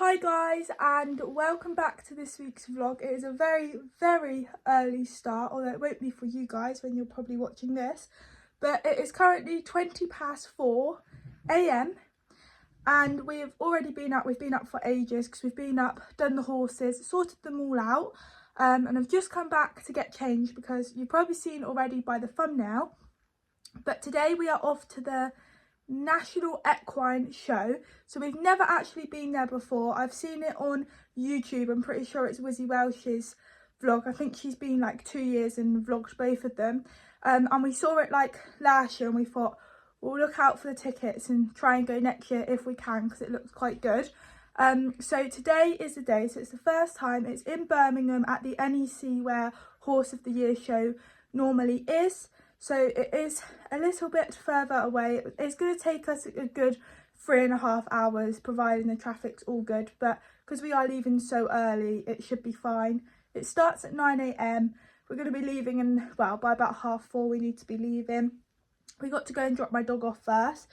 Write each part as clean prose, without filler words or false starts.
Hi guys, and welcome back to this week's vlog. It is a very early start, although it won't be for you guys when you're probably watching this, but it is currently 4 AM and we've already been up. We've been up for ages because we've been up, done the horses, sorted them all out, and I've just come back to get changed because you've probably seen already by the thumbnail, but today we are off to the National Equine Show. So we've never actually been there before. I've seen it on YouTube. I'm pretty sure it's Wizzy Welsh's vlog. I think she's been like 2 years and vlogged both of them, and we saw it like last year and we thought we'll look out for the tickets and try and go next year if we can because it looks quite good. So today is the day. So it's the first time. It's in Birmingham at the NEC where Horse of the Year show normally is. So it is a little bit further away. It's going to take us a good 3.5 hours, providing the traffic's all good. But because we are leaving so early, it should be fine. It starts at 9 AM. We're going to be leaving in, well, by about 4:30 we need to be leaving. We got to go and drop my dog off first.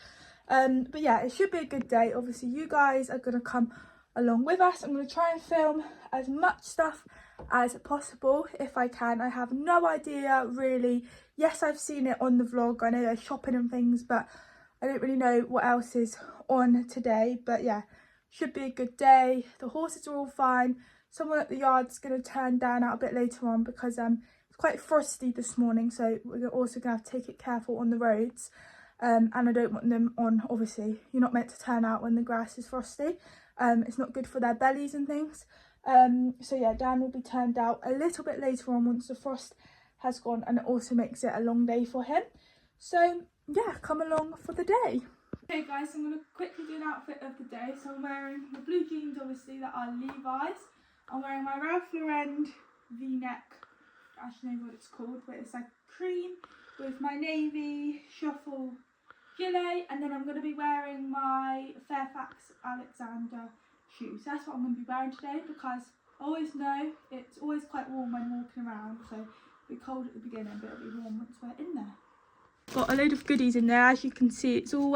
But yeah, it should be a good day. Obviously, you guys are going to come along with us. I'm going to try and film as much stuff as possible if I can. I have no idea really. Yes, I've seen it on the vlog. I know there's shopping and things, but I don't really know what else is on today. But yeah, should be a good day. The horses are all fine. Someone at the yard's going to turn down out a bit later on because it's quite frosty this morning, so we're also going to have to take it careful on the roads. And I don't want them on, obviously, you're not meant to turn out when the grass is frosty. It's not good for their bellies and things. So yeah, Dan will be turned out a little bit later on once the frost has gone, and it also makes it a long day for him. So yeah, come along for the day. Okay guys, so I'm going to quickly do an outfit of the day. So I'm wearing the blue jeans, obviously, that are Levi's. I'm wearing my Ralph Lauren v-neck, I actually know what it's called, but it's like cream with my navy shuffle gilet, and then I'm going to be wearing my Fairfax Alexander shoes. That's what I'm going to be wearing today because I always know it's always quite warm when walking around, so it'll be cold at the beginning but it'll be warm once we're in there. Got a load of goodies in there. As you can see, it's all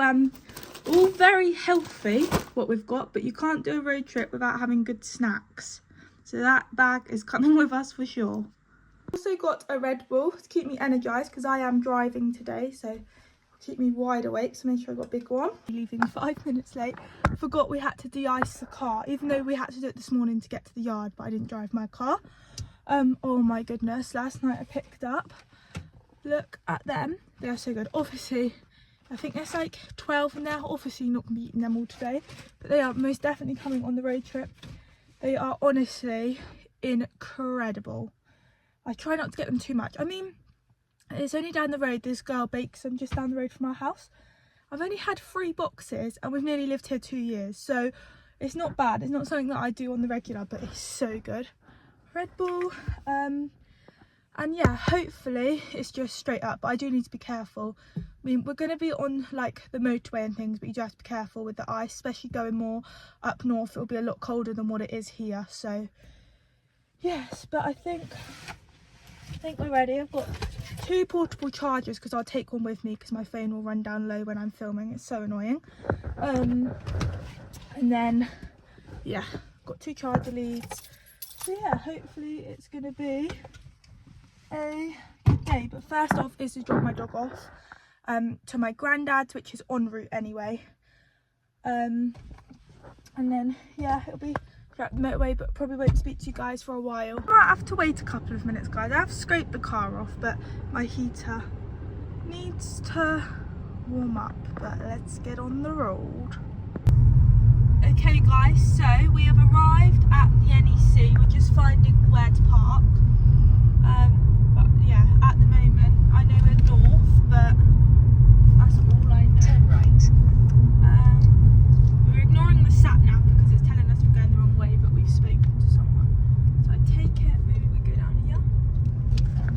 very healthy what we've got, but you can't do a road trip without having good snacks, so that bag is coming with us for sure. Also got a Red Bull to keep me energized because I am driving today, so keep me wide awake, so make sure I got a big one. Leaving 5 minutes late. Forgot we had to de-ice the car, even though we had to do it this morning to get to the yard, but I didn't drive my car. Oh my goodness, last night I picked up, look at them, they are so good. Obviously I think there's like 12 in there, obviously not gonna be eating them all today, but they are most definitely coming on the road trip. They are honestly incredible. I try not to get them too much. I mean, it's only down the road. This girl bakes them just down the road from our house. I've only had 3 boxes and we've nearly lived here 2 years, so it's not bad. It's not something that I do on the regular, but it's so good. Red Bull, and yeah, hopefully it's just straight up, but I do need to be careful. I mean, we're going to be on like the motorway and things, but you do have to be careful with the ice, especially going more up north. It'll be a lot colder than what it is here, so yes. But I think we're ready. I've got 2 portable chargers because I'll take one with me because my phone will run down low when I'm filming. It's so annoying. And then yeah, got 2 charger leads. So yeah, hopefully it's gonna be a good day. But first off is to drop my dog off to my granddad's, which is en route anyway. And then yeah, it'll be throughout the motorway, but probably won't speak to you guys for a while. I might have to wait a couple of minutes, guys. I have scraped the car off, but my heater needs to warm up. But let's get on the road. Okay guys, so we have arrived at the NEC. We're just finding where to park. But yeah, at the moment I know we're north, but that's all I know. Turn right. We're ignoring the sat nav because it's telling us we're going the wrong way, but we've spoken to someone. So I take it maybe we go down here.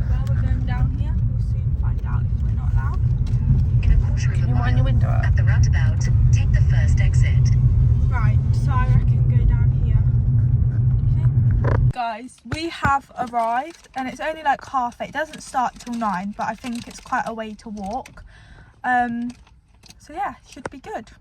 Well, we're going down here. We'll soon find out if we're not allowed. In a quarter of a mile, your window up? at the roundabout, take the first exit. Right, so I reckon go down here. Do you think? Guys, we have arrived and it's only like 8:30. It doesn't start till 9, but I think it's quite a way to walk. So yeah, should be good.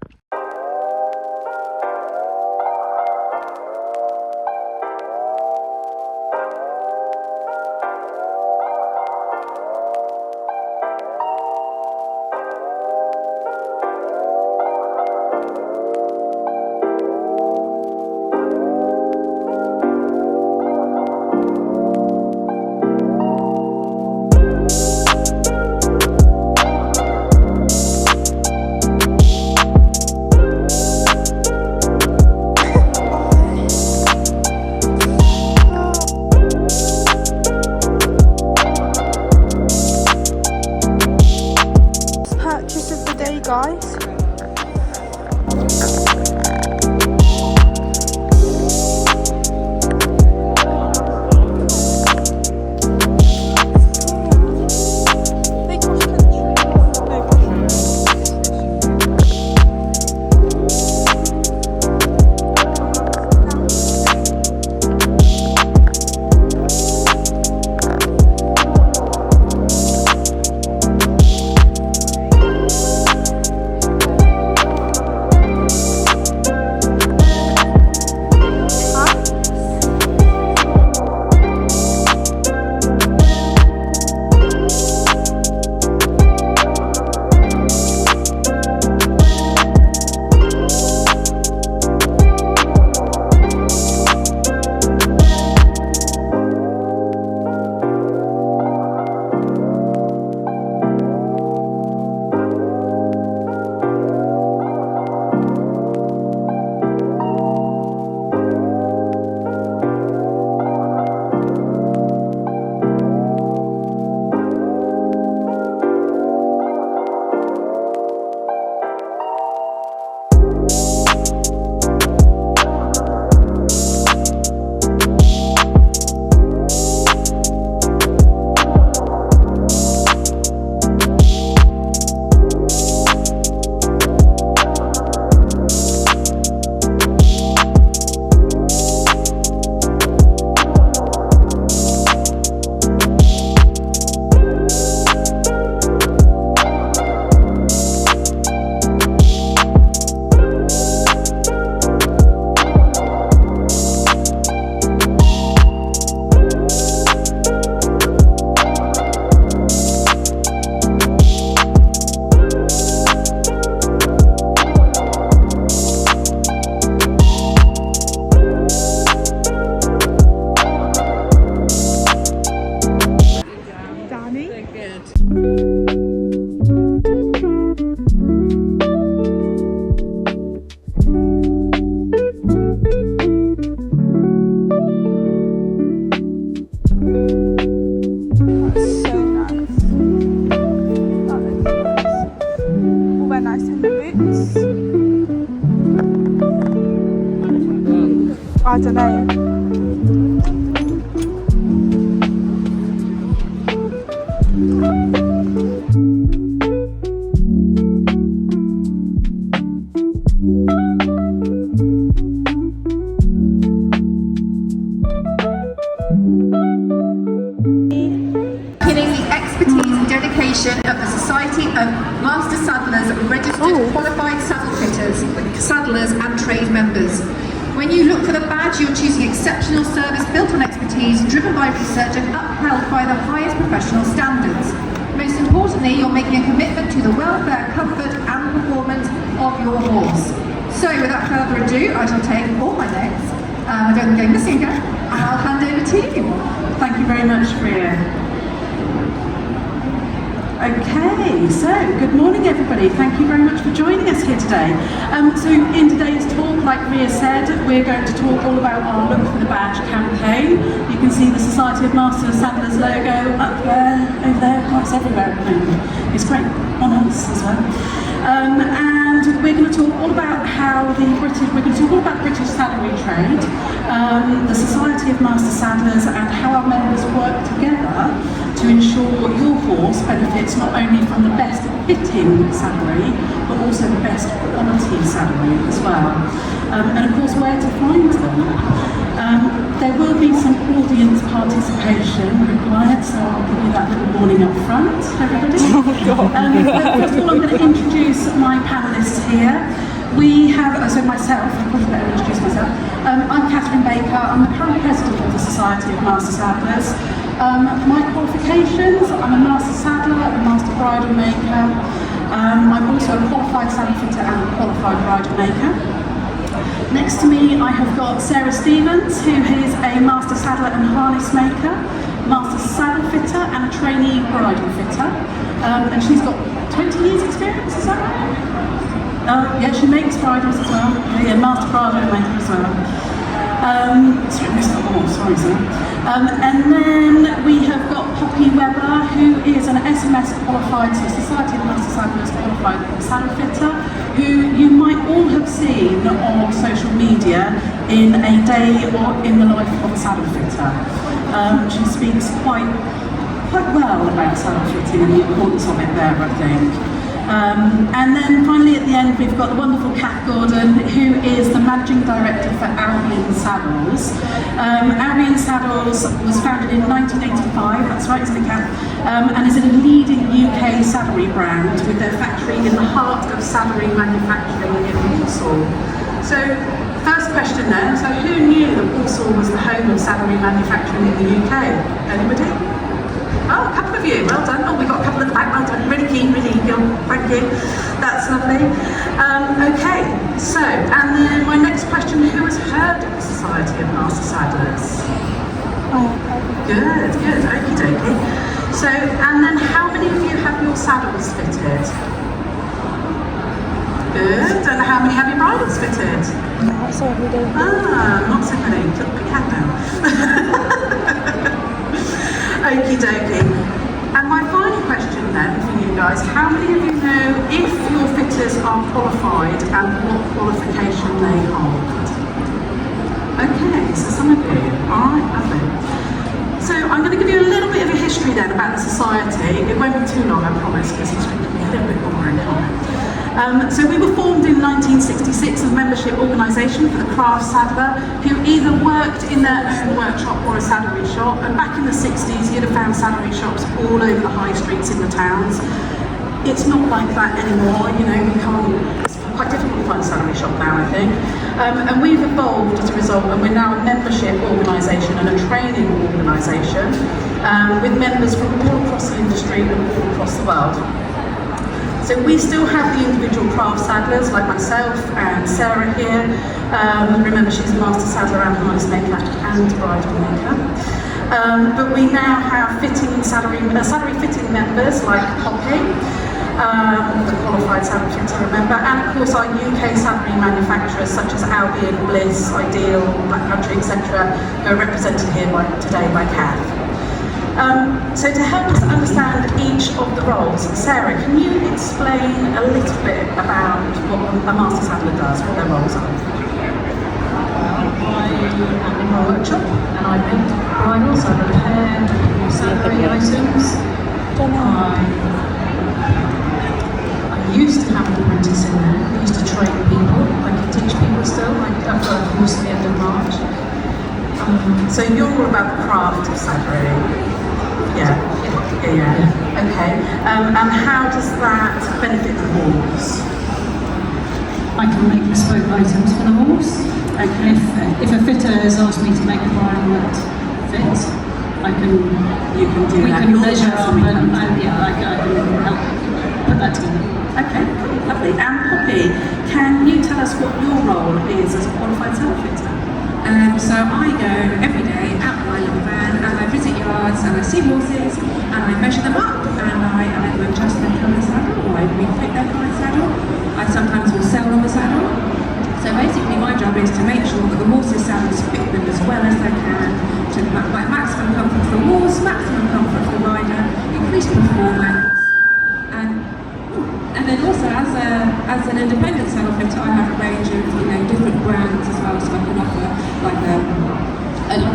I don't know. Of the Society of Master Saddlers, registered qualified saddle fitters, saddlers and trade members. When you look for the badge, you're choosing exceptional service built on expertise, driven by research and upheld by the highest professional standards. Most importantly, you're making a commitment to the welfare, comfort and performance of your horse. So without further ado, I shall take all my legs, I don't go missing again, and I'll hand over to you. Thank you very much, Ria. Okay, so good morning everybody. Thank you very much for joining us here today. So in today's talk, like Ria said, we're going to talk all about our Look for the Badge campaign. You can see the Society of Master Saddlers logo up there, over there, it's everywhere at the moment. It's great on us as well. And we're going to talk all about how we're going to talk all about the British saddlery trade, the Society of Master Saddlers, and how our members work together to ensure your horse benefits not only from the best fitting saddlery, but also the best quality saddlery as well. And of course, where to find them. There will be some audience participation required, so I'll give you that little warning up front, everybody. But first of all, I'm going to introduce my panellists here. We have, so myself, I probably better introduce myself. I'm Catherine Baker, I'm the current president of the Society of Master Saddlers. My qualifications, I'm a master saddler, a master bridle maker. I'm also a qualified saddle fitter and a qualified bridle maker. Next to me I have got Sarah Stevens, who is a master saddler and harness maker, master saddle fitter and a trainee bridle fitter. And she's got 20 years experience, is that right? Yeah, she makes bridles as well. Yeah, master bridle maker as well. Sorry, I missed that one, sorry sir. And then we have got Poppy Webber, who is an SMS qualified, so Society of Master Saddlers qualified saddle fitter, who you might all have seen on social media in a day or in the life of a saddle fitter. She speaks quite well about saddle fitting and the importance of it there, I think. And then finally at the end we've got the wonderful Kath Gordon, who is the Managing Director for Albion Saddles. Albion Saddles was founded in 1985, that's right, isn't it, Kath? And is a leading UK saddlery brand with their factory in the heart of saddlery manufacturing in Walsall. So, first question then, so who knew that Walsall was the home of saddlery manufacturing in the UK? Anybody? Oh, a couple of you, well done. Oh, we got a couple at the back, well done. Really keen, really eager, thank you. That's lovely. Okay, so, and then my next question, who has heard of the Society of Master Saddlers? Good, okie dokie. So, and then how many of you have your saddles fitted? Good, and how many have your bridles fitted? Not so many. Not so many, put your hand down. Okie dokie. And my final question then for you guys, how many of you know if your fitters are qualified and what qualification they hold? Okay, so some of you. Alright, lovely. So I'm going to give you a little bit of a history then about the society. It won't be too long, I promise, because history can be a little bit boring. So we were formed in 1966 as a membership organisation for the craft saddler who either worked in their own workshop or a saddlery shop. And back in the 60s you'd have found saddlery shops all over the high streets in the towns. It's not like that anymore, you know, it's quite difficult to find a saddlery shop now, I think. And we've evolved as a result, and we're now a membership organisation and a training organisation with members from all across the industry and all across the world. So we still have the individual craft saddlers like myself and Sarah here. Remember, she's a master saddler and harness maker and bridle maker. But we now have saddlery fitting members like Poppy, the qualified saddle fitter, remember, and of course our UK saddlery manufacturers such as Albion, Bliss, Ideal, Black Country, etc. who are represented here today by Kath. So to help us understand each of the roles, Sarah, can you explain a little bit about what a master saddler does, what their roles are? I our workshop, and I make bridles, I repair saddlery items. I used to have an apprentice in there. I used to train people. I can teach people still. I've got a course at the end of March. So you're all about the craft of saddlery? Yeah. Okay. And how does that benefit the horse? I can make bespoke items for the horse. Okay. If a fitter has asked me to make a bridle that fits, You can do we that. can You're the measure person up who and can do I can help put that together. Okay, lovely. And Poppy, can you tell us what your role is as a qualified saddle fitter? So I go every day out in my little van and I visit yards and I see horses and I measure them up and I either adjust their current saddle or I refit their current saddle. I sometimes will sell them a saddle. So basically my job is to make sure that the horses' saddles fit them as well as they can to like maximum comfort for the horse, maximum comfort for the rider, increase performance. And then also as an independent saddle fitter, I have a range of different brands as well, so I can offer like a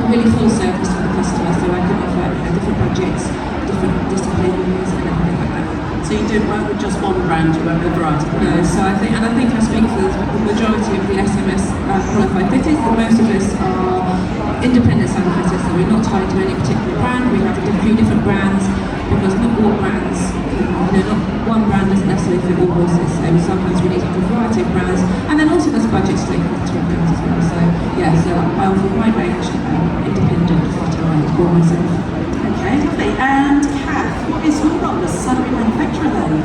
really full service for the customer. So I can offer different budgets, different disciplines, and everything like that. So you don't work with just one brand, you work with a variety of No, brands? so I think I speak for the majority of the SMS qualified fitters, that most of us are independent saddle fitters, so we're not tied to any particular brand. We have a few different brands because not all brands, not one brand doesn't necessarily fit all horses. So sometimes we need a variety of brands, and then also there's budgets to take into account as well. So yeah, so I offer a wide range independent fitter for myself. Okay, lovely. And Kath, what is your role as a saddlery manufacturer then?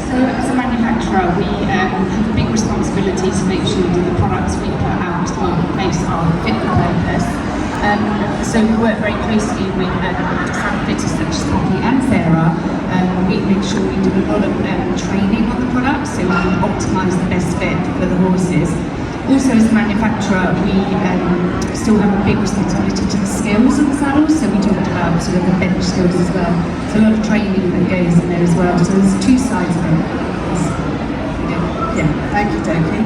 So as a manufacturer, we have a big responsibility to make sure that the products we put out to the marketplace are fit for purpose. So we work very closely with saddle fitters such as Poppy and Sarah. We make sure we do a lot of training on the products so we can optimise the best fit for the horses. Also as a manufacturer, we still have a big responsibility to the skills of the saddles, so we talked about sort of the bench skills as well. So a lot of training that goes in there as well, so there's two sides of it. Yeah, thank you, Doki.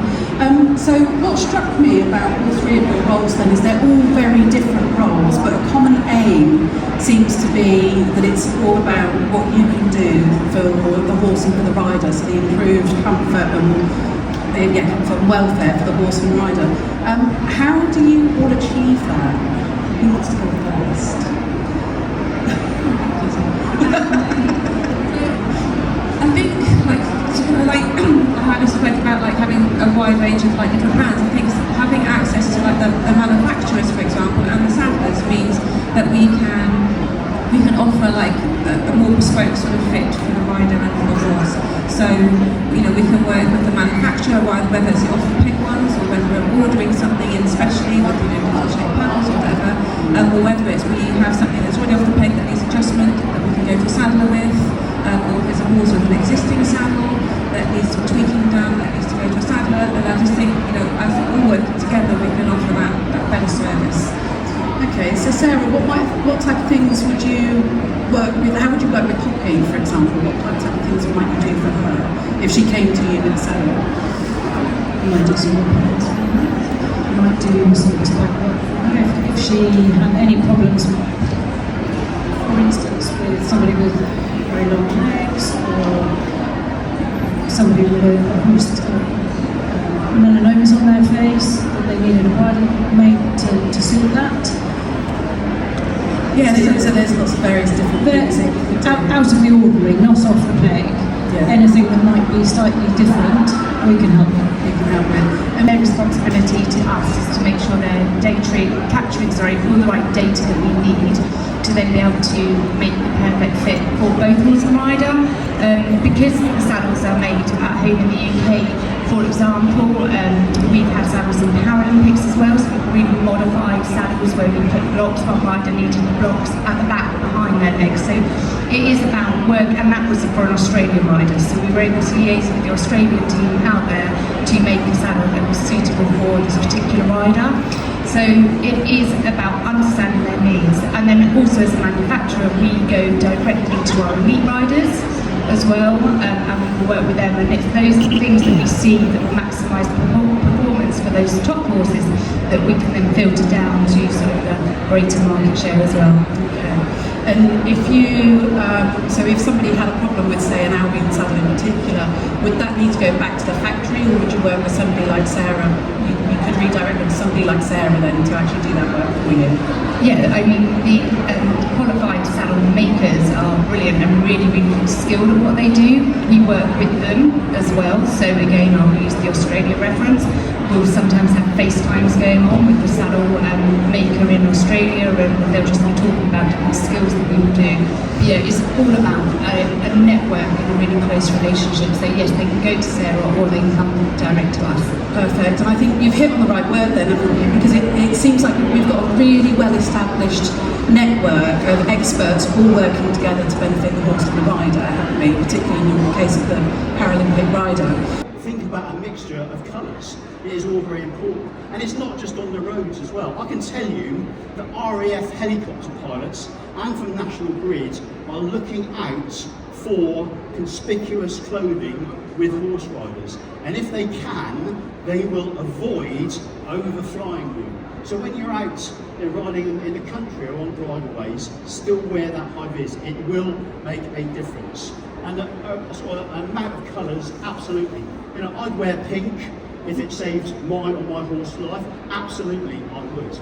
So what struck me about all three of your roles then is they're all very different roles, but a common aim seems to be that it's all about what you can do for the horse and for the rider, so the improved comfort and welfare for the horse and rider. How do you all achieve that? Who wants to go first? I think I spoke about having a wide range of different brands. I think having access to the manufacturers, for example, and the saddlers means that we can offer a more bespoke sort of fit for the rider and for the horse. So we can work with the manufacturer, whether it's the off-the-peg ones or whether we're ordering something in specially with different shape panels or whatever, or whether it's we have something that's already off the peg that needs adjustment that we can go to a saddler with, or if it's a horse with an existing saddle that needs some tweaking done, that needs to go to a saddler. And I just think as all working together we can offer that better service. Okay, so Sarah, what type of things would you work with? How would you work with Poppy, for example? What type of things might you do for her if she came to you with a saddle? I might do some repairs. I might do some bespoke work. If she had any problems, for instance, with somebody with very long legs or somebody with a horse melanomas on their face, that they needed a bridle made to suit that. Yeah, so there's lots of various different things that you could do. Out of the ordinary, not off the peg. Yeah. Anything that might be slightly different, we can help with. And their responsibility to us is to make sure they're capturing all the right data that we need to then be able to make the perfect fit for both horse and rider. Because the saddles are made at home in the UK, for example, we've had saddles in Paralympics as well, so we've really modified saddles where we put blocks behind and needed the blocks at the back behind their legs. So it is about work, and that was for an Australian rider. So we were able to liaise with the Australian team out there to make a saddle that was suitable for this particular rider. So it is about understanding their needs, and then also as a manufacturer we go directly to our elite riders as well, and we will work with them, and it's those things that we see that will maximise the performance for those top horses that we can then filter down to sort of a greater market share as well. Okay. And if you, so if somebody had a problem with, say, an Albion saddle in particular, would that need to go back to the factory, or would you work with somebody like Sarah? You could redirect them to somebody like Sarah then to actually do that work for you. Yeah, I mean, the qualified saddle makers are brilliant and really, really skilled at what they do. We work with them as well. So again, I'll use the Australia reference. We'll sometimes have FaceTimes going on with the saddle maker in Australia, and they'll just be talking about different skills that we will do. Yeah, it's all about a network and a really close relationship. So yes, they can go to Sarah or they can come direct to us. Perfect. And I think you've hit on the right word then, haven't you? Because it seems like we've got a really well-established network of experts all working together to benefit the horse and the rider, haven't we? Particularly in the case of the Paralympic rider. Think about a mixture of colours. It is all very important. And it's not just on the roads as well. I can tell you that RAF helicopter pilots and from National Grid are looking out for conspicuous clothing with horse riders. And if they can, they will avoid overflying them. So when you're out riding in the country or on bridleways, still wear that high vis. It will make a difference. And an amount of colours, absolutely. You know, I'd wear pink if it saved mine or my horse's life. Absolutely, I would.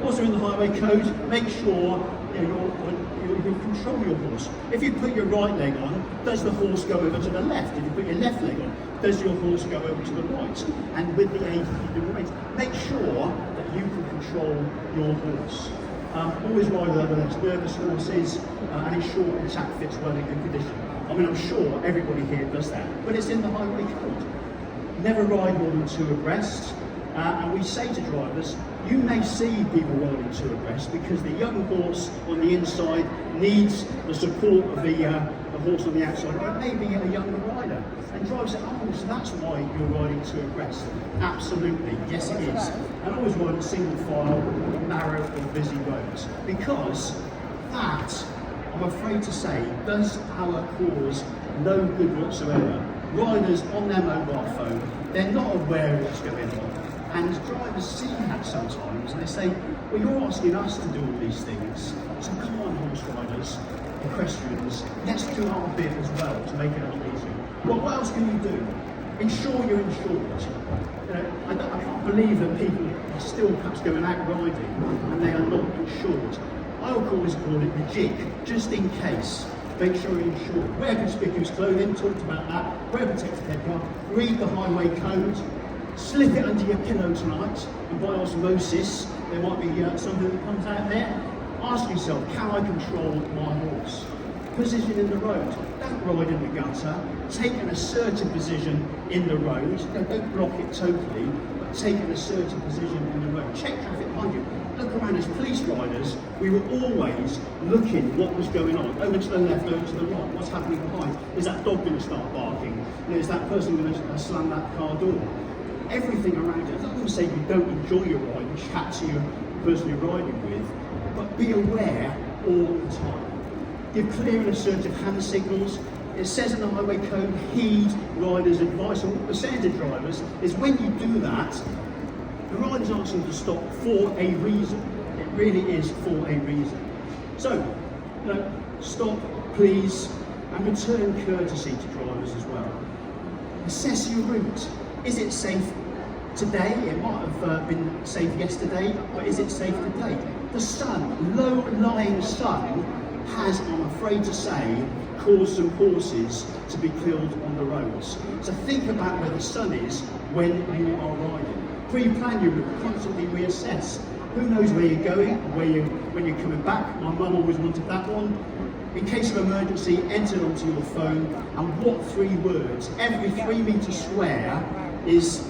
Also in the highway code, make sure you control your horse. If you put your right leg on, does the horse go over to the left? If you put your left leg on, does your horse go over to the right? And with the aid of the right, make sure that you can control your horse. Always ride with less nervous horses and ensure the sack fits well in good condition. I mean, I'm sure everybody here does that, but it's in the highway code. Never ride more than 2 abreast. And we say to drivers, you may see people riding 2 abreast because the young horse on the inside needs the support of the horse on the outside, or it may be a younger rider. And drivers say, oh, so that's why you're riding 2 abreast. Absolutely, yes it is. And always ride a single file, narrow or busy roads, because that, I'm afraid to say, does our cause no good whatsoever. Riders on their mobile phone, they're not aware of what's going on. And drivers see that sometimes, and they say, well, you're asking us to do all these things, so come on, horse riders, equestrians, let's do our bit as well to make it a lot easier. Well, what else can you do? Ensure you're insured. You know, I can't believe that people are still perhaps going out riding and they are not insured. I will always call it the jig, just in case. Make sure you're insured. Wear conspicuous clothing, talked about that. Wear protective headgear. Read the highway code. Slip it under your pillow tonight, and by osmosis, there might be something that comes out there. Ask yourself, can I control my horse? Position in the road. Don't ride in the gutter. Take an assertive position in the road. Don't block it totally, but take an assertive position in the road. Check traffic behind you. Look around. As police riders, we were always looking what was going on. Over to the left, over to the right. What's happening behind? Is that dog going to start barking? Is that person going to slam that car door? Everything around you. I'm not going to say you don't enjoy your ride and chat to your person you're riding with, but be aware all the time. Give clear and assertive hand signals. It says in the highway code, heed riders' advice. And what we're saying to drivers is when you do that, the rider's asking to stop for a reason. It really is for a reason. So, stop, please, and return courtesy to drivers as well. Assess your route. Is it safe today? It might have been safe yesterday, but is it safe today? The sun, low-lying sun, has, I'm afraid to say, caused some horses to be killed on the roads. So think about where the sun is when you are riding. Pre-plan your route, constantly reassess. Who knows where you're going, when you're coming back? My mum always wanted that one. In case of emergency, enter it onto your phone, and what 3 words? Every 3-metre square has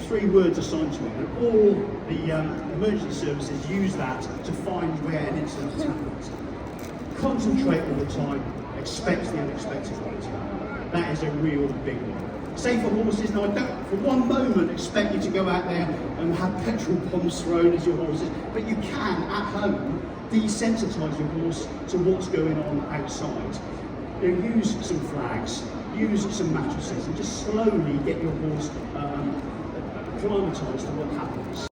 3 words assigned to it, and all the emergency services use that to find where an incident has happened. Concentrate all the time, expect the unexpected ones. That is a real big one. Safer horses, now I don't for one moment expect you to go out there and have petrol bombs thrown at your horses, but you can, at home, desensitise your horse to what's going on outside. Use some flags, use some mattresses, and just slowly get your horse acclimatised to what happens.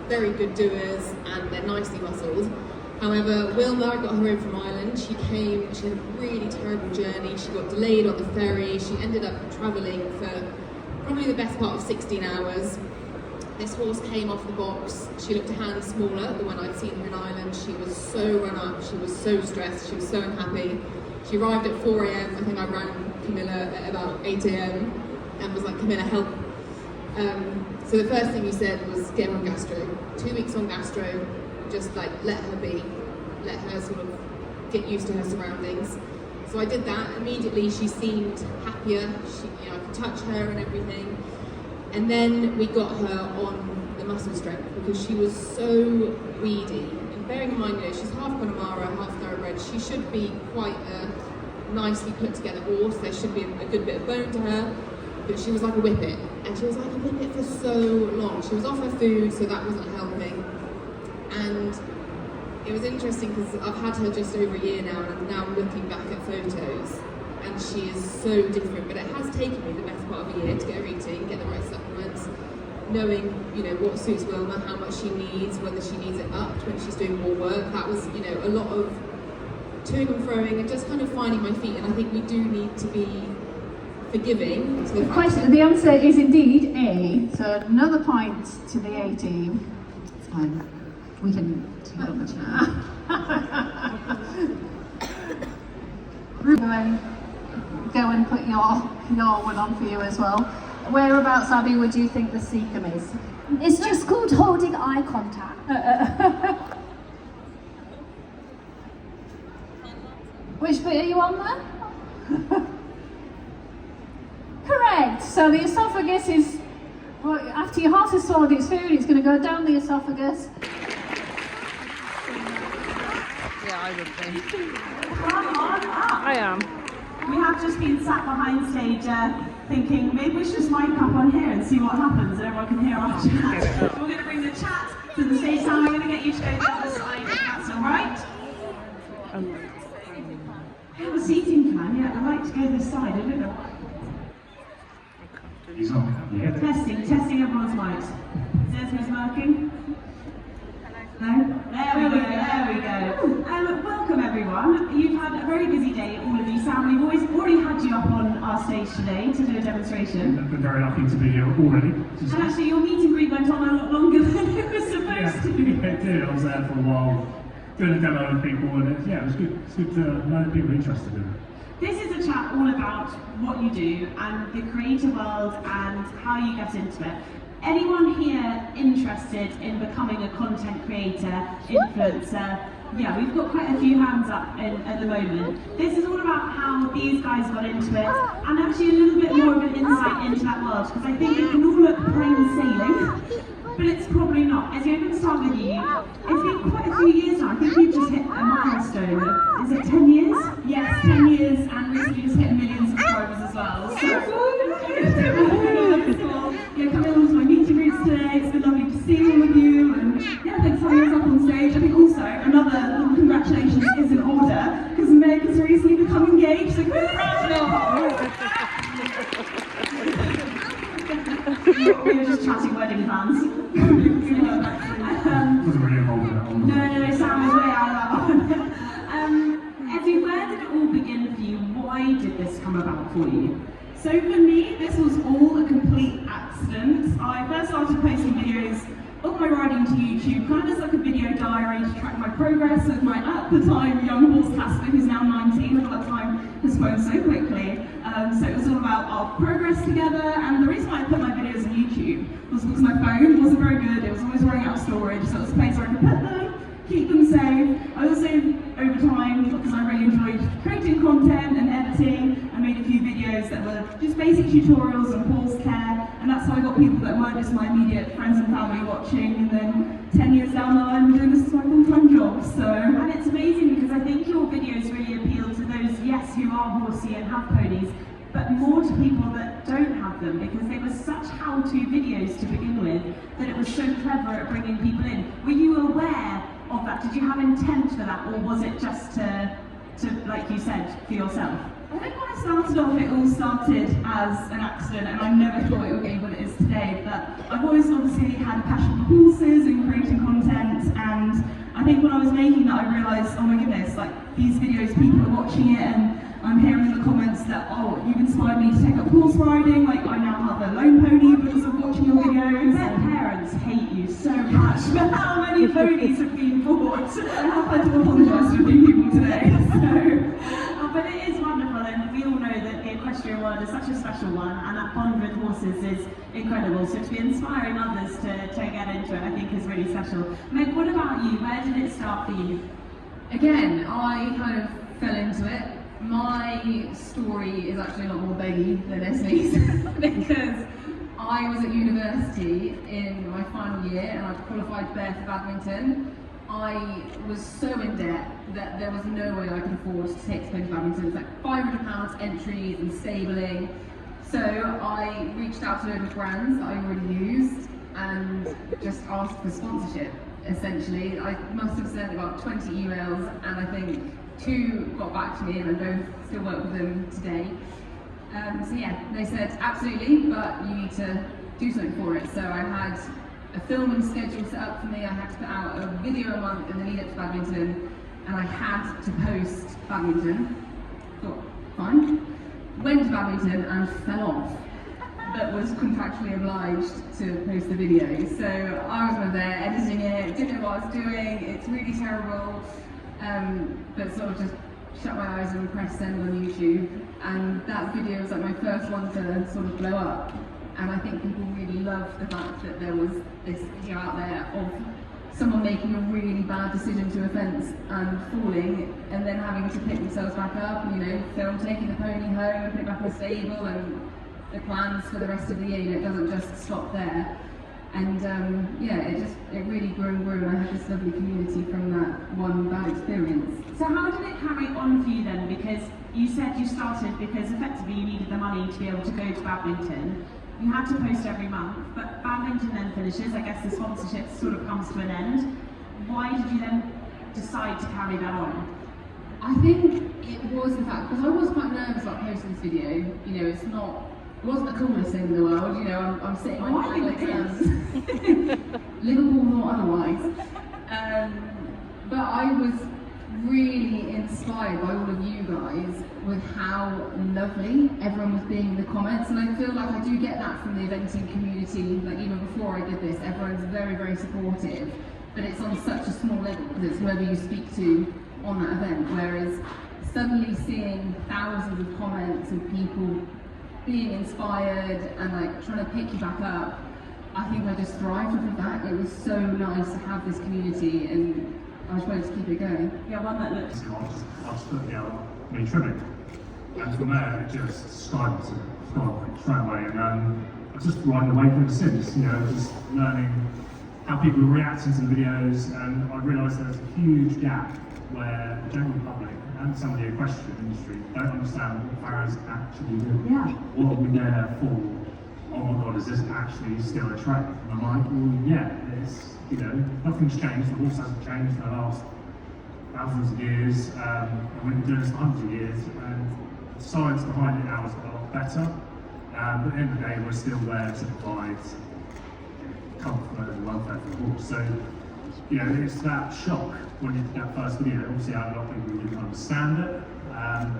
Very good doers and they're nicely muscled. However, Wilma, I got her home from Ireland. She had a really terrible journey. She got delayed on the ferry. She ended up travelling for probably the best part of 16 hours. This horse came off the box. She looked a hand smaller than when I'd seen her in Ireland. She was so run up, she was so stressed, she was so unhappy. She arrived at 4 a.m. I think I rang Camilla at about 8 a.m. and was like, Camilla, help. So the first thing you said was get her on gastro. 2 weeks on gastro, just like let her be, let her sort of get used to her surroundings. So I did that. Immediately she seemed happier. I could touch her and everything. And then we got her on the muscle strength because she was so weedy. And bearing in mind, she's half Connemara, half thoroughbred. She should be quite a nicely put together horse. There should be a good bit of bone to her. But she was like a whippet, and she was like a whippet for so long. She was off her food, so that wasn't helping. And it was interesting because I've had her just over a year now, and now I'm looking back at photos, and she is so different. But it has taken me the best part of a year to get her eating, get the right supplements, knowing what suits Wilma, how much she needs, whether she needs it upped when she's doing more work. That was a lot of toing and froing, and just kind of finding my feet. And I think we do need to be forgiving. The answer is indeed A. So another point to the A team. It's fine. We can take it on the chair. Go and put your one on for you as well. Whereabouts, Abby, would you think the Seacombe is? It's just called holding eye contact. Which bit are you on there? Correct. So the esophagus is, well, after your horse has swallowed its food, it's going to go down the esophagus. Yeah, I would be. Come on up. I am. We have just been sat behind stage thinking maybe we should just mic up on here and see what happens and everyone can hear our chat. We're going to bring the chat to the stage now. I'm going to get you to go to the other side if that's alright. Have a seating plan, yeah, I'd like to go this side, I don't know. Testing everyone's mics. Says who's working? No? There we go. Welcome everyone. You've had a very busy day, all of you. Sam, we've already had you up on our stage today to do a demonstration. I've been very lucky to be here already. And actually your meet and greet went on a lot longer than it was supposed to. Yeah, it did. I was there for a while doing a demo with people, and it was good. It's good to know that people are interested in it. This is a chat all about what you do and the creator world and how you get into it. Anyone here interested in becoming a content creator, influencer? Yeah, we've got quite a few hands up at the moment. This is all about how these guys got into it and actually a little bit more of an insight into that world, because I think it can all look plain sailing, but it's probably not. As I'm going to start with you, it's been quite a few years now. I think you've just hit a milestone. Is it 10 years? Yes, 10 years, and recently just hit 1 million subscribers as well. So, yeah, coming along to my meet and greets today. It's been lovely to see all of you, and yeah, thanks for having us up on stage. I think also another little congratulations is in order, because Meg has recently become engaged, so congrats! We were just chatting wedding plans. No, Sam is way out of that one. Eddie, where did it all begin for you? What why did this come about for you? So for me, this was all a complete accident. I first started posting videos of my riding to YouTube, kind of as like a video diary to track my progress with my, at the time, young horse Casper, who's now 19. I feel like time has flown so quickly. So it was all about our progress together, and the reason why I put my videos on YouTube was because my phone wasn't very good. It was always running out of storage, so it was a place where I could put them, keep them safe. I also, over time, because I really enjoyed creating content and editing, I made a few videos that were just basic tutorials on horse care, and that's how I got people that weren't just my immediate friends and family watching, and then 10 years down the line, I'm doing this as my full-time job, so. And it's amazing because I think your videos really appeal to those, yes, who are horsey and have ponies, but more to people that don't have them, because they were such how-to videos to begin with, that it was so clever at bringing people in. Were you aware of that? Did you have intent for that, or was it just to like you said, for yourself? I think when I started off, it all started as an accident, and I never thought it would be what it is today, but I've always obviously had a passion for horses and creating content, and I think when I was making that, I realised, oh my goodness, like, these videos, people are watching it, and I'm hearing in the comments that, oh, you've inspired me to take up horse riding, like, I now have a lone pony because of watching your videos. Their parents hate you so much for how many ponies have been bought. I have had to apologise to a few people today, so. But it is wonderful, and we all know that the equestrian world is such a special one, and that bond with horses is incredible. So to be inspiring others to get into it, I think is really special. Meg, what about you? Where did it start for you? Again, I kind of fell into it. My story is actually a lot more baggy than Esme's because I was at university in my final year and I qualified there for badminton. I was so in debt that there was no way I could afford to take Spain badminton. It was like £500 entries and stabling. So I reached out to a load of brands that I already used and just asked for sponsorship, essentially. I must have sent about 20 emails and I think 2 got back to me, and I both still work with them today. So yeah, they said absolutely, but you need to do something for it. So I had a filming schedule set up for me. I had to put out a video a month in the lead up to badminton, and I had to post badminton. Thought, fine. Went to badminton and fell off, but was contractually obliged to post the video. So I was there editing it, didn't know what I was doing. It's really terrible. But sort of just shut my eyes and press send on YouTube, and that video was like my first one to sort of blow up, and I think people really loved the fact that there was this video out there of someone making a really bad decision to a fence and falling, and then having to pick themselves back up, and, you know, film taking the pony home and put it back in the stable, and the plans for the rest of the year. You know, it doesn't just stop there. And yeah, it really grew and grew, and I had this lovely community from that one bad experience. So how did it carry on for you then? Because you said you started because effectively you needed the money to be able to go to badminton. You had to post every month, but badminton then finishes. I guess the sponsorship sort of comes to an end. Why did you then decide to carry that on? I think it was the fact, because I was quite nervous about posting this video. You know, it wasn't the coolest thing in the world, you know, I'm sitting on my Liverpool or otherwise. But I was really inspired by all of you guys with how lovely everyone was being in the comments, and I feel like I do get that from the eventing community. Like, even before I did this, everyone's very, very supportive, but it's on such a small level because it's whoever you speak to on that event, whereas suddenly seeing thousands of comments and people being inspired and like trying to pick you back up, I think I just thrived off of that. It was so nice to have this community, and I just wanted to keep it going. Yeah, one that looks. I just put me trimming, and from there it just started straight away, and I was just riding away from since, you know, just learning how people were reacting to the videos, and I realised there was a huge gap where the general public and some of the equestrian industry don't understand what farriers actually do. Yeah. What are we there for? Oh my God, is this actually still a trade? And I'm like, well, yeah, it's, you know, nothing's changed. The horse hasn't changed in the last thousands of years. We've been doing this for hundreds of years, and the science behind it now is a lot better. But at the end of the day, we're still there to provide comfort and welfare for the horse. So, you know, it's that shock when you did that first video. Obviously, I had a lot of people who didn't understand it,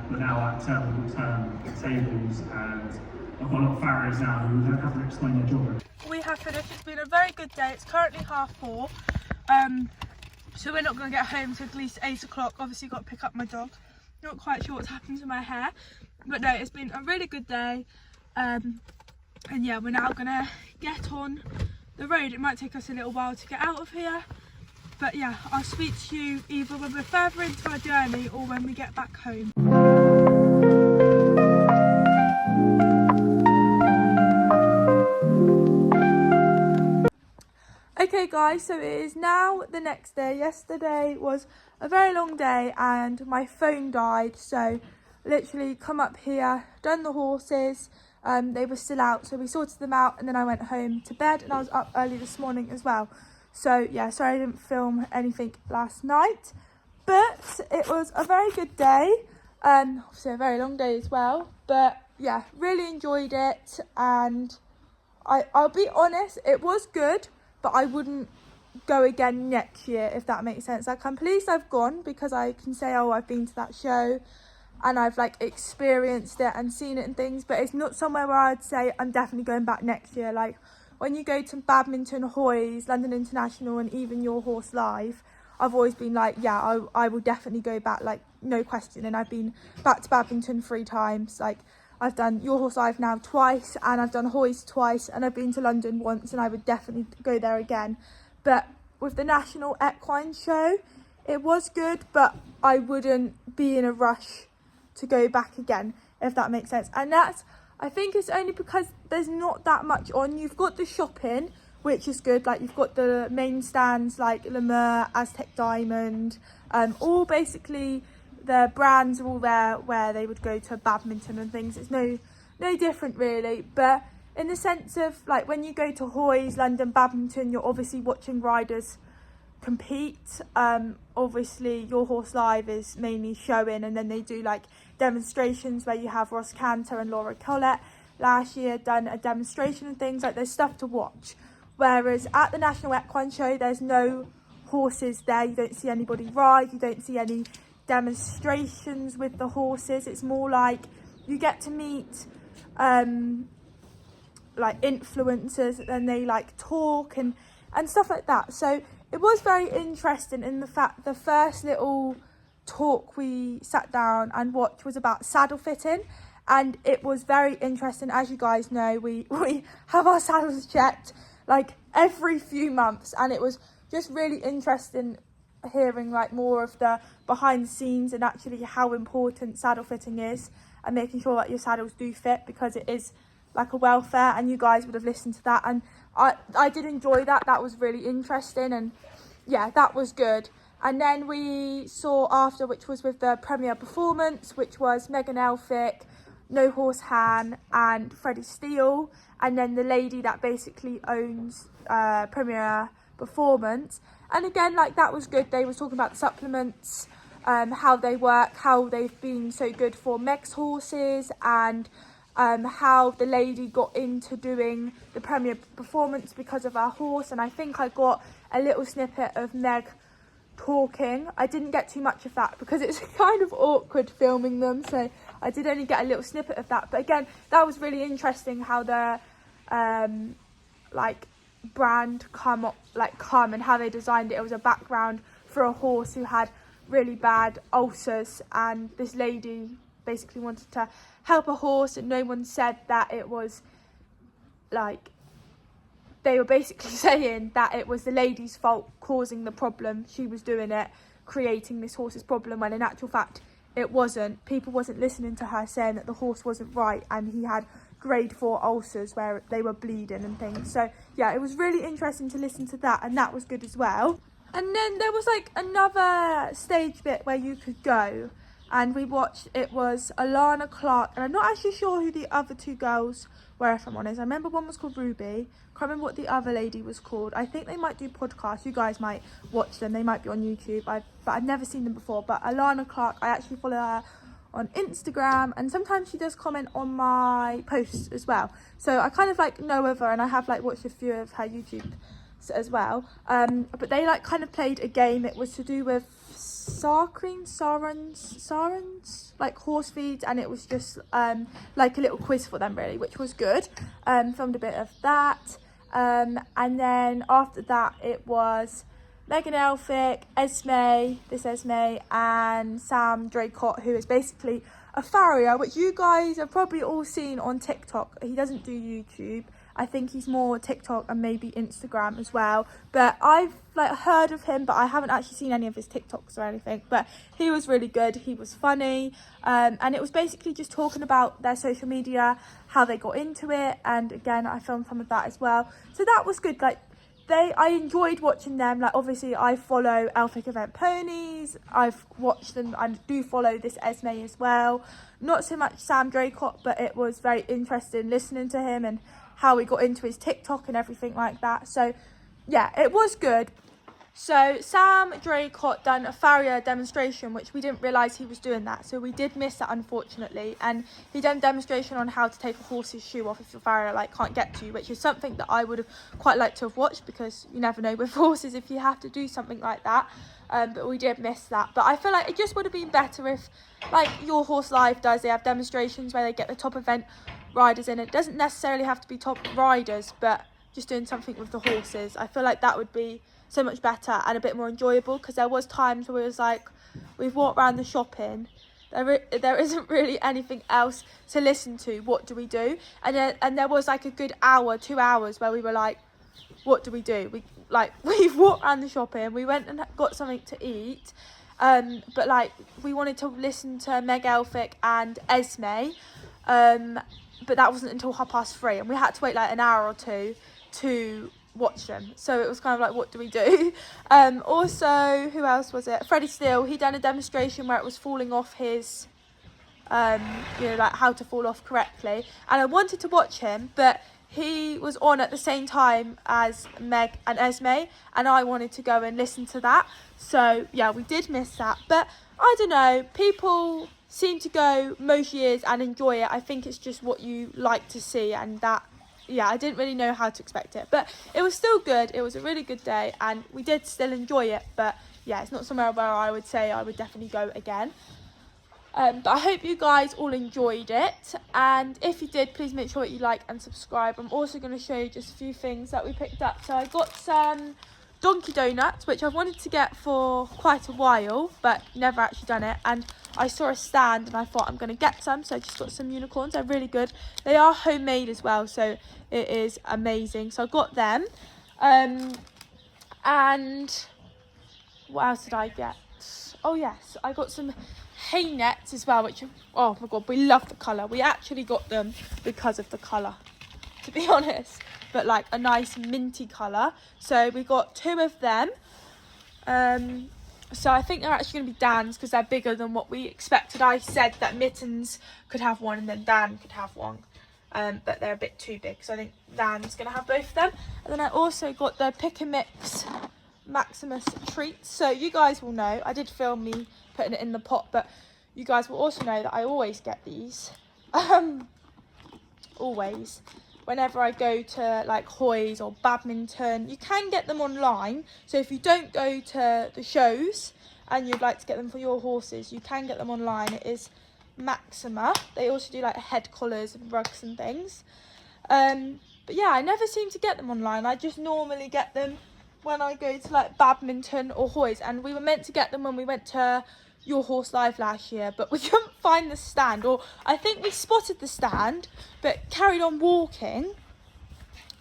but now I turn tables, and I've got a lot of farriers now who don't have to explain their job. We have finished. It's been a very good day. It's currently 4:30. So we're not going to get home till at least 8 o'clock. Obviously got to pick up my dog. Not quite sure what's happened to my hair, but no, it's been a really good day. And yeah, we're now going to get on the road. It might take us a little while to get out of here, but yeah, I'll speak to you either when we're further into our journey or when we get back home. Okay guys, so it is now the next day. Yesterday was a very long day and my phone died, so literally come up here, done the horses, they were still out, so we sorted them out, and then I went home to bed, and I was up early this morning as well. So yeah, sorry I didn't film anything last night, but it was a very good day, obviously a very long day as well, but yeah, really enjoyed it, and I'll be honest, it was good, but I wouldn't go again next year, if that makes sense. Like, I'm pleased I've gone because I can say, oh, I've been to that show and I've like experienced it and seen it and things, but it's not somewhere where I'd say I'm definitely going back next year. Like, when you go to badminton, Hoys, London International, and even Your Horse Live, I've always been like, yeah, I will definitely go back, like, no question. And I've been back to badminton 3 times. Like, I've done Your Horse Live now twice, and I've done Hoys twice, and I've been to London once, and I would definitely go there again. But with the National Equine Show, it was good, but I wouldn't be in a rush to go back again, if that makes sense. And that's, I think it's only because there's not that much on. You've got the shopping, which is good. Like, you've got the main stands like Lemur, Aztec Diamond, all basically the brands are all there where they would go to badminton and things. It's no different really, but in the sense of, like, when you go to Hoys, London Badminton, you're obviously watching riders compete. Obviously Your Horse Live is mainly showing, and then they do like demonstrations where you have Ross Cantor and Laura Collette last year done a demonstration and things. Like, there's stuff to watch, whereas at the National Equine Show there's no horses there. You don't see anybody ride, you don't see any demonstrations with the horses. It's more like you get to meet like influencers, and they like talk and stuff like that. So it was very interesting in the fact the first little talk we sat down and watched was about saddle fitting, and it was very interesting. As you guys know, we have our saddles checked like every few months, and it was just really interesting hearing like more of the behind the scenes and actually how important saddle fitting is, and making sure that your saddles do fit, because it is like a welfare, and you guys would have listened to that, and I did enjoy that. That was really interesting, and yeah, that was good. And then we saw after, which was with the Premier Performance, which was Megan Elphick, No Horse Han, and Freddie Steele, and then the lady that basically owns Premier Performance. And again, like, that was good. They were talking about the supplements, how they work, how they've been so good for Meg's horses, and how the lady got into doing the Premier Performance because of her horse. And I think I got a little snippet of Meg talking. I didn't get too much of that because it's kind of awkward filming them, so I did only get a little snippet of that. But again, that was really interesting how the like brand come and how they designed it. It was a background for a horse who had really bad ulcers, and this lady basically wanted to help a horse, and no one said that it was like, they were basically saying that it was the lady's fault causing the problem. She was doing it, creating this horse's problem, when in actual fact it wasn't. People wasn't listening to her saying that the horse wasn't right, and he had grade 4 ulcers where they were bleeding and things. So yeah, it was really interesting to listen to that, and that was good as well. And then there was like another stage bit where you could go, and we watched, it was Alana Clark, and I'm not actually sure who the other 2 girls were, if I'm honest. I remember one was called Ruby, can't remember what the other lady was called. I think they might do podcasts, you guys might watch them, they might be on YouTube, but I've never seen them before. But Alana Clark, I actually follow her on Instagram, and sometimes she does comment on my posts as well, so I kind of like know of her, and I have like watched a few of her YouTube as well. But they like kind of played a game. It was to do with Sarans, like horse feeds, and it was just like a little quiz for them really, which was good. Filmed a bit of that, and then after that it was Megan Elphick, Esme, and Sam Draycott, who is basically a farrier, which you guys have probably all seen on TikTok. He doesn't do YouTube. I think he's more TikTok and maybe Instagram as well. But I've like heard of him, but I haven't actually seen any of his TikToks or anything. But he was really good. He was funny. And it was basically just talking about their social media, how they got into it. And again, I filmed some of that as well. So that was good. Like, I enjoyed watching them. Like, obviously I follow Elphick Event Ponies. I've watched them. I do follow this Esme as well. Not so much Sam Draycott, but it was very interesting listening to him and how he got into his TikTok and everything like that. So yeah, it was good. So Sam Draycott done a farrier demonstration, which we didn't realise he was doing that. So we did miss that, unfortunately. And he done a demonstration on how to take a horse's shoe off if your farrier like can't get to you, which is something that I would have quite liked to have watched, because you never know with horses if you have to do something like that. But we did miss that. But I feel like it just would have been better if, like Your Horse Live does, they have demonstrations where they get the top event riders in. It doesn't necessarily have to be top riders, but just doing something with the horses. I feel like that would be so much better and a bit more enjoyable, because there was times where it was like, we've walked around the shopping, there isn't really anything else to listen to, what do we do? And there was like a good hour, 2 hours where we were like, what do we do? We've walked around the shopping, we went and got something to eat, but like we wanted to listen to Meg Elphick and Esme, but that wasn't until 3:30, and we had to wait like an hour or two to watch them. So it was kind of like, what do we do? Also, who else was it? Freddie Steele, he done a demonstration where it was falling off his, like how to fall off correctly. And I wanted to watch him, but he was on at the same time as Meg and Esme, and I wanted to go and listen to that. So yeah, we did miss that. But I don't know, people seem to go most years and enjoy it. I think it's just what you like to see, and that, yeah, I didn't really know how to expect it, but it was still good. It was a really good day, and we did still enjoy it. But yeah, it's not somewhere where I would say I would definitely go again. But I hope you guys all enjoyed it, and if you did, please make sure that you like and subscribe. I'm also going to show you just a few things that we picked up. So I got some donkey donuts, which I've wanted to get for quite a while, but never actually done it. And I saw a stand and I thought I'm going to get some, so I just got some unicorns. They're really good. They are homemade as well, so it is amazing. So I got them. And what else did I get? Oh yes, I got some hay nets as well, which, oh my god, we love the colour. We actually got them because of the colour, to be honest, but like a nice minty colour. So we got 2 of them. So I think they're actually going to be Dan's, because they're bigger than what we expected. I said that Mittens could have one and then Dan could have one, but they're a bit too big, so I think Dan's going to have both of them. And then I also got the Pick and Mix Maximus treats. So you guys will know, I did film me putting it in the pot, but you guys will also know that I always get these. Always. Whenever I go to like Hoy's or badminton, you can get them online. So if you don't go to the shows and you'd like to get them for your horses, you can get them online. It is Maxima. They also do like head collars and rugs and things. But yeah, I never seem to get them online. I just normally get them when I go to like badminton or Hoy's. And we were meant to get them when we went to Your Horse Live last year, but we couldn't find the stand, or I think we spotted the stand but carried on walking,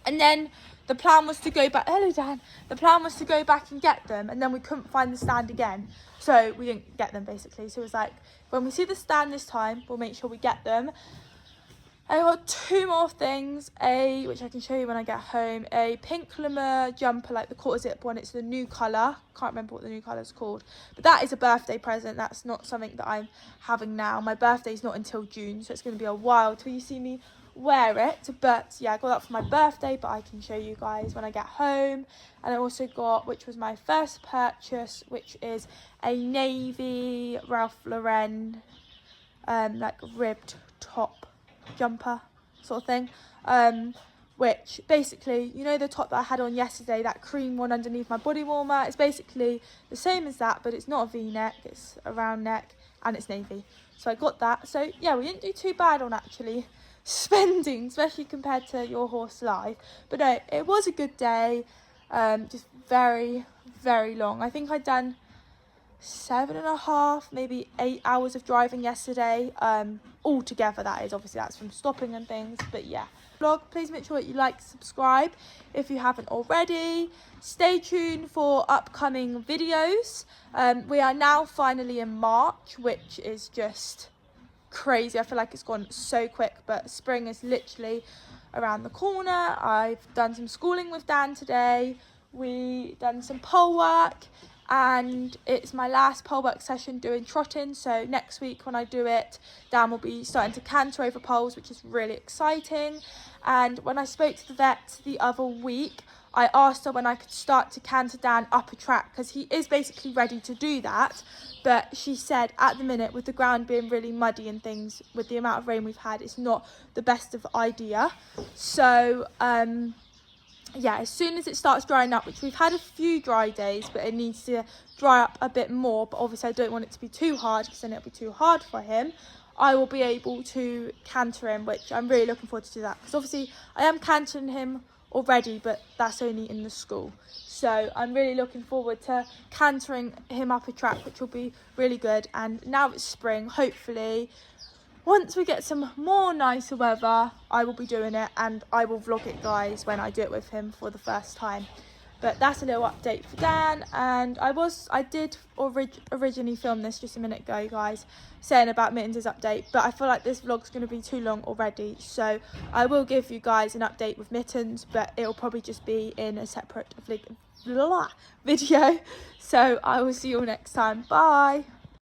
and then the plan was to go back. Hello Dan. The plan was to go back and get them, and then we couldn't find the stand again, so we didn't get them basically. So it was like, when we see the stand this time, we'll make sure we get them. I got 2 more things, which I can show you when I get home, a pink lemur jumper, like the quarter zip one. It's the new colour, can't remember what the new colour is called, but that is a birthday present. That's not something that I'm having now. My birthday's not until June, so it's going to be a while till you see me wear it. But yeah, I got that for my birthday, but I can show you guys when I get home. And I also got, which was my first purchase, which is a navy Ralph Lauren like ribbed top jumper sort of thing, which basically, you know the top that I had on yesterday, that cream one underneath my body warmer, it's basically the same as that, but it's not a V-neck, it's a round neck, and it's navy. So I got that. So yeah, we didn't do too bad on actually spending, especially compared to Your Horse Live. But no, it was a good day, just very, very long. I think I'd done 7.5, maybe 8 hours of driving yesterday, all together, that is. Obviously that's from stopping and things, but yeah. Vlog, please make sure that you like, subscribe if you haven't already. Stay tuned for upcoming videos. We are now finally in March, which is just crazy. I feel like it's gone so quick, but spring is literally around the corner. I've done some schooling with Dan today. We done some pole work, and it's my last pole work session doing trotting. So next week when I do it, Dan will be starting to canter over poles, which is really exciting. And when I spoke to the vet the other week, I asked her when I could start to canter Dan up a track, because he is basically ready to do that. But she said at the minute, with the ground being really muddy and things, with the amount of rain we've had, it's not the best of idea. So yeah, as soon as it starts drying up, which we've had a few dry days, but it needs to dry up a bit more, but obviously I don't want it to be too hard, because then it'll be too hard for him, I will be able to canter him, which I'm really looking forward to do that, because obviously I am cantering him already, but that's only in the school. So I'm really looking forward to cantering him up a track, which will be really good. And now it's spring, hopefully once we get some more nicer weather, I will be doing it, and I will vlog it, guys, when I do it with him for the first time. But that's a little update for Dan. And I did originally film this just a minute ago, guys, saying about Mittens' update, but I feel like this vlog's going to be too long already, so I will give you guys an update with Mittens, but it'll probably just be in a separate video. So I will see you all next time. Bye.